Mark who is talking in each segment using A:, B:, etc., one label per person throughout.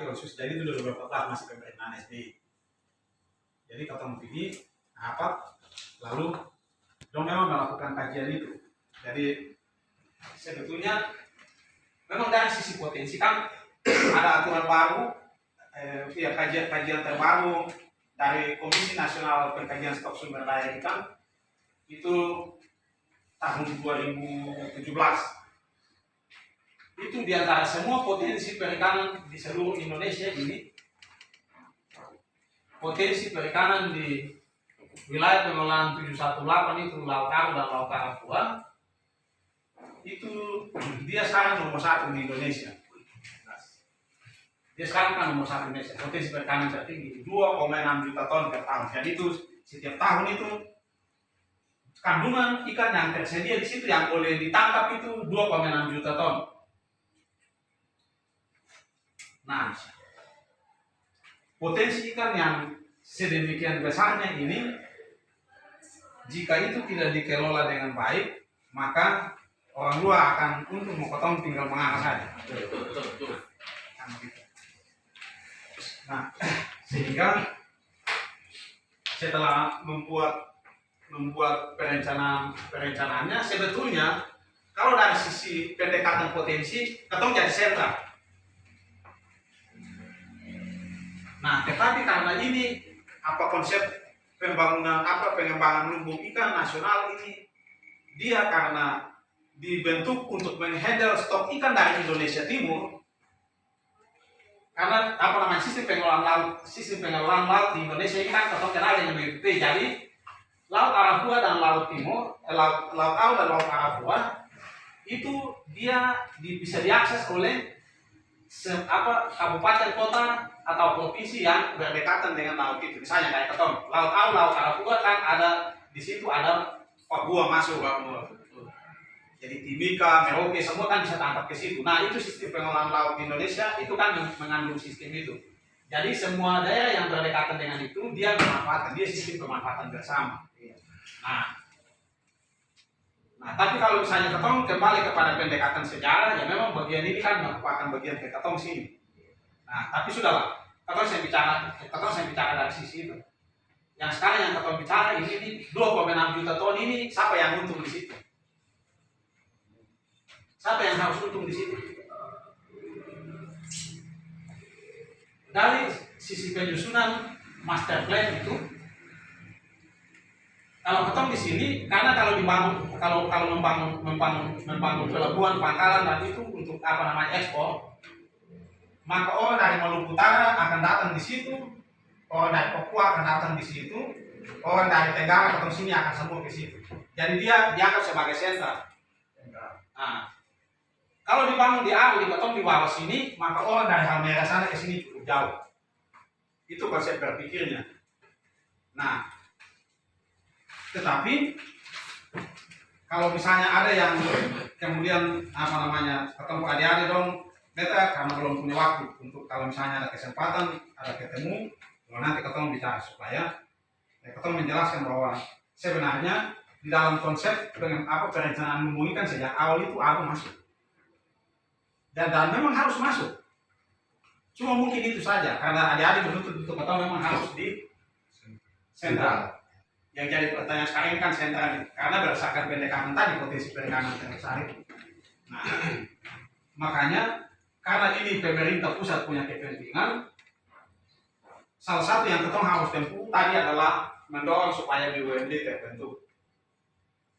A: khusus. Jadi itu 2014 masih pemerintahan SBY. Jadi ketemu pilih apa, lalu dong memang melakukan kajian itu. Jadi sebetulnya memang dari sisi potensi kan ada aturan baru, ya kajian terbaru dari Komisi Nasional Pengkajian Stok Sumber Daya Ikan itu tahun 2017. Itu diantara semua potensi perikanan di seluruh Indonesia ini, potensi perikanan di wilayah pengelolaan 718 itu Laut Aru dan Laut Arafura, itu dia sekarang nomor 1 di Indonesia. Dia sekarang kan nomor 1 di Indonesia, potensi perikanan tertinggi 2,6 juta ton per tahun. Jadi itu setiap tahun itu kandungan ikan yang tersedia di situ yang boleh ditangkap itu 2,6 juta ton. Nah, potensi ikan yang sedemikian besarnya ini, jika itu tidak dikelola dengan baik, maka orang luar akan untung mau ketemu tinggal mengangkat saja. Nah, sehingga setelah membuat perencanaannya, sebetulnya kalau dari sisi pendekatan potensi, ketemu jadi sentra. Nah, tetapi karena ini konsep pengembangan lumbung ikan nasional ini, dia karena dibentuk untuk menghandle stok ikan dari Indonesia Timur, karena sistem pengelolaan laut di Indonesia ini kan ketemu kenal dengan BPP. Jadi Laut Arafura dan Laut Timur, Laut Aru dan Laut Arafura itu dia bisa diakses oleh kabupaten kota atau provinsi yang berdekatan dengan laut itu. Misalnya kayak ketemu Laut Aru, Laut Arafura kan ada di situ, ada Papua masuk. Jadi Timika, Merauke semua kan bisa tangkap ke situ. Nah, itu sistem pengelolaan laut di Indonesia itu kan mengandung sistem itu. Jadi semua daerah yang berdekatan dengan itu dia memanfaatkan, dia sistem pemanfaatan bersama. Nah, tapi kalau misalnya ketong kembali kepada pendekatan sejarah, ya memang bagian ini kan merupakan bagian ke ketong sini. Nah, tapi sudahlah, ketong saya bicara dari sisi itu. Yang sekarang yang ketong bicara ini 2,6 juta ton ini, siapa yang untung di situ? Siapa yang harus untung di situ? Dari sisi penyusunan master plan itu, kalau ketemu di sini, karena kalau membangun pelabuhan, pangkalan dan itu untuk ekspor, maka orang dari Maluku Utara akan datang di situ, orang dari Papua akan datang di situ, orang dari Tenggara atau sini akan semua ke situ. Jadi dia dianggap sebagai sentra. Nah, kalau dibangun di Aru, di bawah sini, maka orang dari Halmahera sana ke sini cukup jauh. Itu konsep berpikirnya. Nah, tetapi kalau misalnya ada yang kemudian ketemu adik-adik dong, beta karena belum punya waktu untuk kalau misalnya ada kesempatan, ada ketemu, kalau nanti ketemu bicara supaya ketemu menjelaskan bahwa sebenarnya di dalam konsep perencanaan lumbung ikan sejak awal itu Aru masuk. Dan memang harus masuk. Cuma mungkin itu saja karena adik-adik menuntut untuk ketemu memang harus di sentral. Yang jadi pertanyaan sekarang ini kan sentral, karena berdasarkan pendekatan tadi potensi perikanan terbesar itu. Nah, makanya karena ini pemerintah pusat punya kepentingan, salah satu yang ketong harus tempuh tadi adalah mendorong supaya BUMD terbentuk.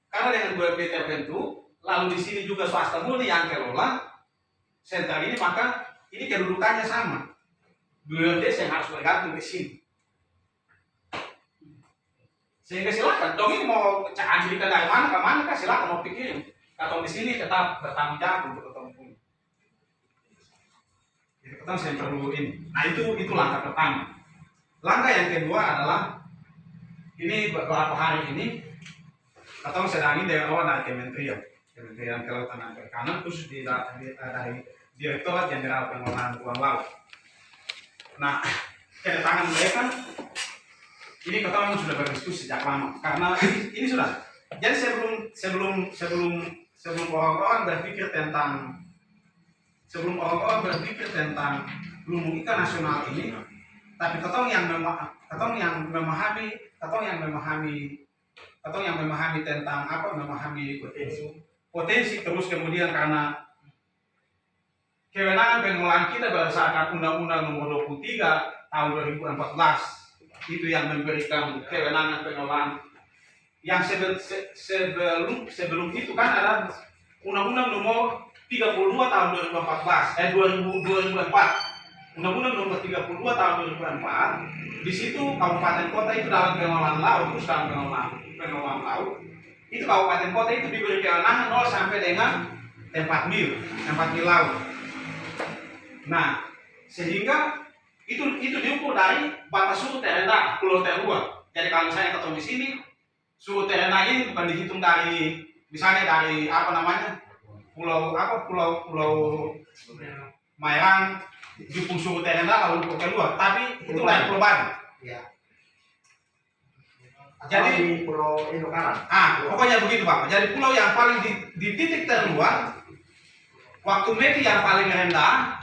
A: Karena dengan BUMD terbentuk, lalu di sini juga swasta murni yang kelola sentral ini, maka ini kedudukannya sama. BUMD yang harus bergantung ke sini. Sehingga silakan, dong ini mau ambilkan dari mana ke mana, silakan mau pikirin. Atau di sini tetap bertanggung jawab untuk ketemu punya. Jadi kita saya perlu ini. Nah itu langkah pertama. Langkah yang kedua adalah ini beberapa hari ini kita sedang ini dengan orang dari Kementerian Kelautan dan Perikanan, khusus dari Direktorat Jenderal Pengelolaan Ruang Laut. Nah, kedatangan mereka ini kita memang sudah berdiskusi sejak lama karena ini sudah. Jadi sebelum orang-orang berpikir tentang lumbung ikan nasional ini, tapi ketong yang memahami tentang apa, memahami potensi terus kemudian karena kewenangan pengelolaan kita berdasarkan Undang-Undang Nomor 23 Tahun 2014 itu yang memberikan kewenangan pengelolaan. Yang sebelum itu kan ada Undang-Undang Nomor 32 Tahun 2004. Undang-Undang Nomor 32 Tahun 2004. Di situ kabupaten kota itu dalam pengelolaan laut, terus dalam pengelolaan laut itu kabupaten kota itu diberi kewenangan 0 sampai dengan 4 mil laut. Nah, sehingga itu diukur dari batas suhu terendah pulau terluar. Jadi kalau misalnya ketemu di sini, suhu terendah ini bukan dihitung dari misalnya dari pulau Mairang di suhu terendah lalu pulau terluar, tapi itu dari Pulau Bali.
B: Ya.
A: Jadi
B: Pulau Indokaran.
A: Pokoknya begitu Bapak. Jadi pulau yang paling di titik terluar, waktu meti yang paling rendah,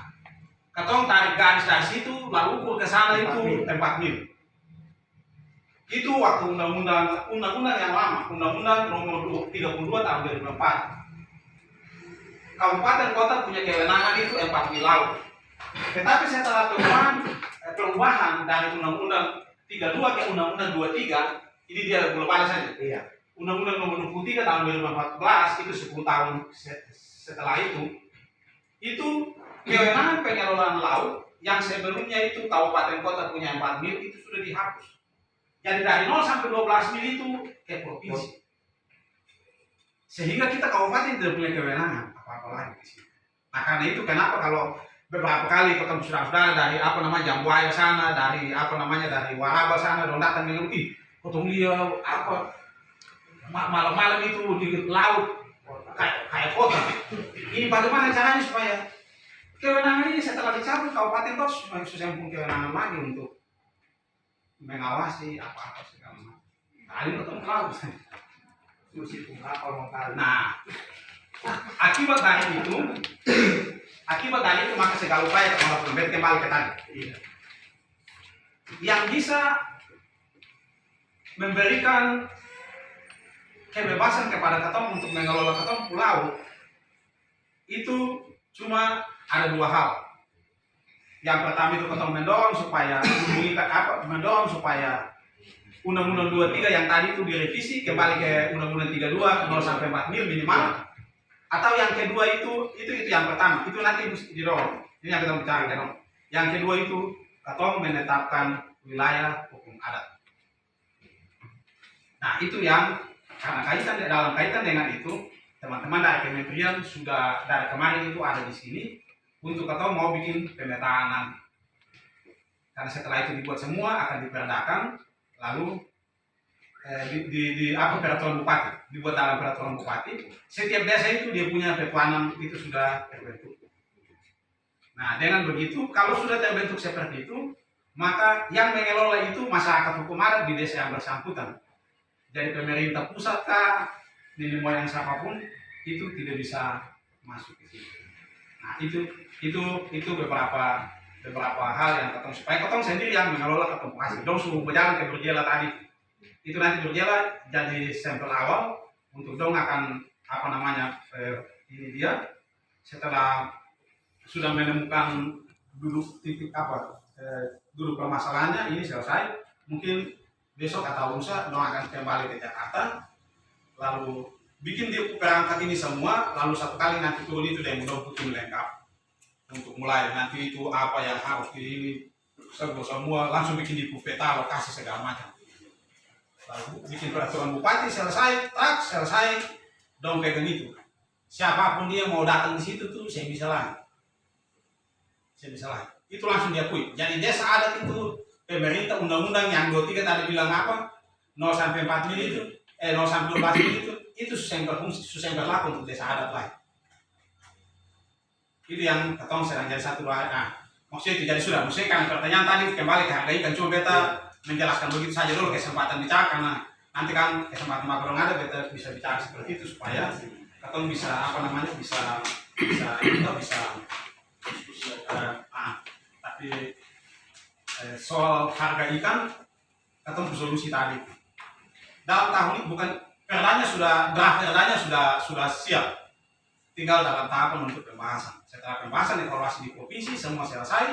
A: katong tarik garis dari situ, lalu ukur ke sana itu 4 mil. Itu waktu undang-undang yang lama, Undang-Undang Nomor 32 Tahun 2004. Kabupaten kota punya kewenangan itu 4 mil laut. Tetapi setelah perubahan dari Undang-Undang 32 ke Undang-Undang 23, ini dia global saja.
B: Iya.
A: Undang-Undang Nomor 23 Tahun 2014 itu 10 tahun setelah itu kewenangan pengelolaan laut yang sebelumnya itu kabupaten kota punya 4 mil itu sudah dihapus. Jadi dari 0 sampai 12 mil itu ke provinsi. Sehingga kita kabupaten tidak punya kewenangan apa-apa lagi di sini. Nah karena itu kenapa kalau beberapa kali ketemu saudara-saudara dari Jambuaya sana, dari dari Waraba sana, dong datang dengan ketemu dia malam-malam itu di laut kayak kota. Ini bagaimana caranya supaya kewenangan ini setelah dicabut kabupaten kota susah punya kewenangan lagi untuk mengawasi apa-apa segala macam. Kali ketemu laut. Nah, akibat dari itu maka segala upaya kembali ke tadi. Yang bisa memberikan kebebasan kepada ketong untuk mengelola ketong pulau itu cuma ada 2 hal. Yang pertama itu ketong mendorong supaya Undang-Undang 23 yang tadi itu direvisi kembali ke Undang-Undang 32 0 sampai 4 mil minimal. Atau yang kedua itu yang pertama, itu nanti mesti didorong. Ini yang kita bicarakan. Yang kedua itu ketong menetapkan wilayah hukum adat. Nah itu yang karena dalam kaitan dengan itu teman-teman dari Kementerian sudah dari kemarin itu ada di sini untuk ketong mau bikin pemetaan nanti. Karena setelah itu dibuat semua akan diperdakan lalu peraturan bupati dibuat dalam peraturan bupati. Setiap desa itu dia punya petuanan itu sudah terbentuk. Nah dengan begitu kalau sudah terbentuk seperti itu maka yang mengelola itu masyarakat hukum adat di desa yang bersangkutan. Jadi pemerintah pusat kah, nenek moyang siapapun itu tidak bisa masuk ke situ. Nah itu beberapa hal yang supaya ketong sendiri yang mengelola ketemu hasil. Dong suruh berjalan ke Berjela tadi. Itu nanti Berjela jadi sampel awal untuk dong akan ini dia setelah sudah menemukan duduk permasalahannya ini selesai mungkin besok atau lusa dong akan kembali ke Jakarta lalu bikin dia perangkat ini semua lalu satu kali nanti turun itu yang mudah-mudahan lengkap untuk mulai nanti itu apa yang harus di semua langsung bikin di peta lokasi segala macam lalu bikin peraturan bupati selesai dong pegang itu siapapun dia mau datang di situ tuh saya bisa lagi itu langsung diakui. Jadi desa adat itu pemerintah undang-undang yang 23 tadi bilang 0 sampai 4 mil itu 0 sampai 12 mil itu susah berlaku untuk desa adat lain. Itu yang ketong sedang jadi satu dua. Nah, maksudnya itu jadi sudah. Maksudnya kan pertanyaan tadi kembali ke harga ikan coba beta menjelaskan begitu saja dulu kesempatan bicara karena nanti kan kesempatan makrong ada beta bisa bicara seperti itu supaya ketong bisa tapi Nanti soal harga ikan ketemu solusi tadi. Dalam tahun ini bukan perdanya draft perdanya sudah siap. Tinggal dalam tahapan untuk pembahasan. Setelah pembahasan evaluasi di provinsi semua selesai,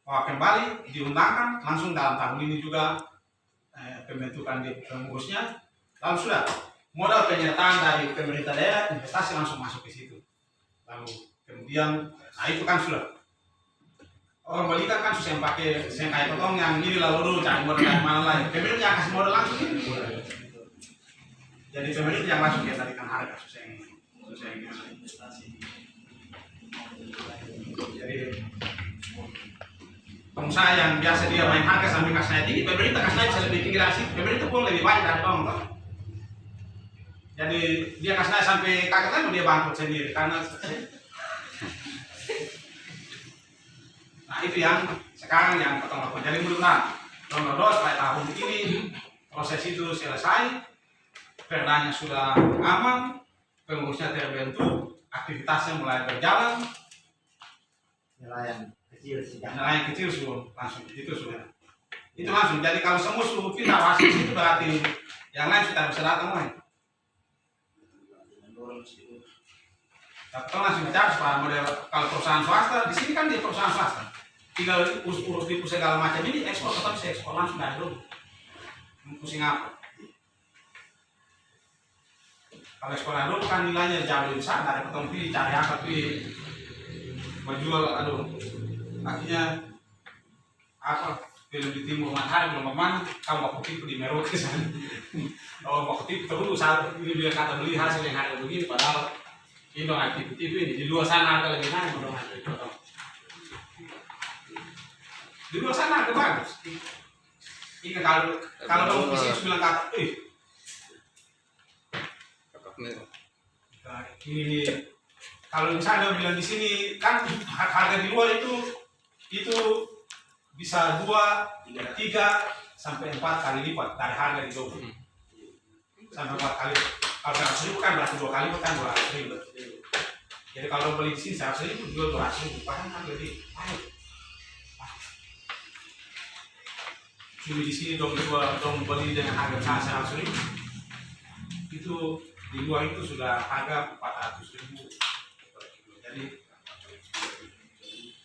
A: bahwa kembali diundangkan langsung dalam tahun ini juga pembentukan di pengurusnya, lalu sudah modal penyertaan dari pemerintah daerah investasi langsung masuk ke situ. Lalu kemudian, nah itu kan sudah orang beli kan susah yang pakai kayak potong yang ini lalu dulu cari modal dari mana lagi. Pemerintah yang kasih modal langsung ini. Jadi pemerintah yang langsung dia tarikan harga susah yang investasi. Jadi pengusaha yang biasa dia main harga sampai kasih naik tinggi, pemerintah kasih naik bisa lebih tinggi dari situ. Pemerintah pun lebih banyak dari bawah kan. Jadi dia kasih naik sampai kaget kan dia bangkrut sendiri karena nah itu yang sekarang yang ketemu. Jadi mudah-mudahan tahun supaya tahun ini proses itu selesai, perdanya sudah aman, pengurusnya terbentuk, aktivitasnya mulai berjalan.
B: Nelayan
A: kecil sudah langsung itu sudah. Itu langsung. Jadi kalau semua sudah pindah wasit itu berarti yang lain sudah bisa datang lagi. Tapi langsung bicara supaya model kalau perusahaan swasta di sini kan di perusahaan swasta. Tinggal urus di segala macam ini ekspor tetap bisa ekspor langsung dari dulu. Pusing apa? Kalau ekspor dari dulu kan nilainya jauh lebih besar dari potong pilih cari apa pilih menjual akhirnya apa film di timur matahari belum mana kalau waktu itu di Merauke sana. Kalau waktu itu terus saat ini dia kata beli hasil yang harga begini padahal ini dong aktif ini di luar sana harga lebih naik dong harga potong. Di luar sana harga bagus. Ini kalau kamu bisnis bilang kata, ini kalau misalnya bilang di sini kan harga di luar itu bisa 2, 3 sampai 4 kali lipat dari harga di Jogja. Sampai 4 kali. Kalau 100.000 kan berarti 2 kali kan 200.000. Jadi kalau beli di sini 100.000 jual 200.000, bahkan kan lebih baik. Cuma di sini dong beli dengan harga 100.000. Itu di luar itu sudah harga 400.000.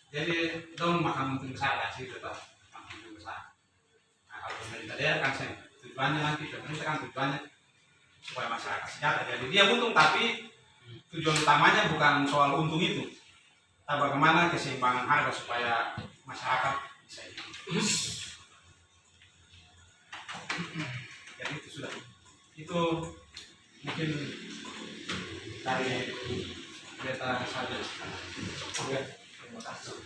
A: Jadi dong makan untung besar sih tetap makan untung besar. Nah kalau pemerintah daerah kan tujuannya nanti pemerintah kan tujuannya supaya masyarakat sejahtera. Jadi dia untung tapi tujuan utamanya bukan soal untung itu. Tapi bagaimana keseimbangan harga supaya masyarakat bisa hidup. Jadi itu sudah. Itu mungkin dari beta saja. Terima kasih.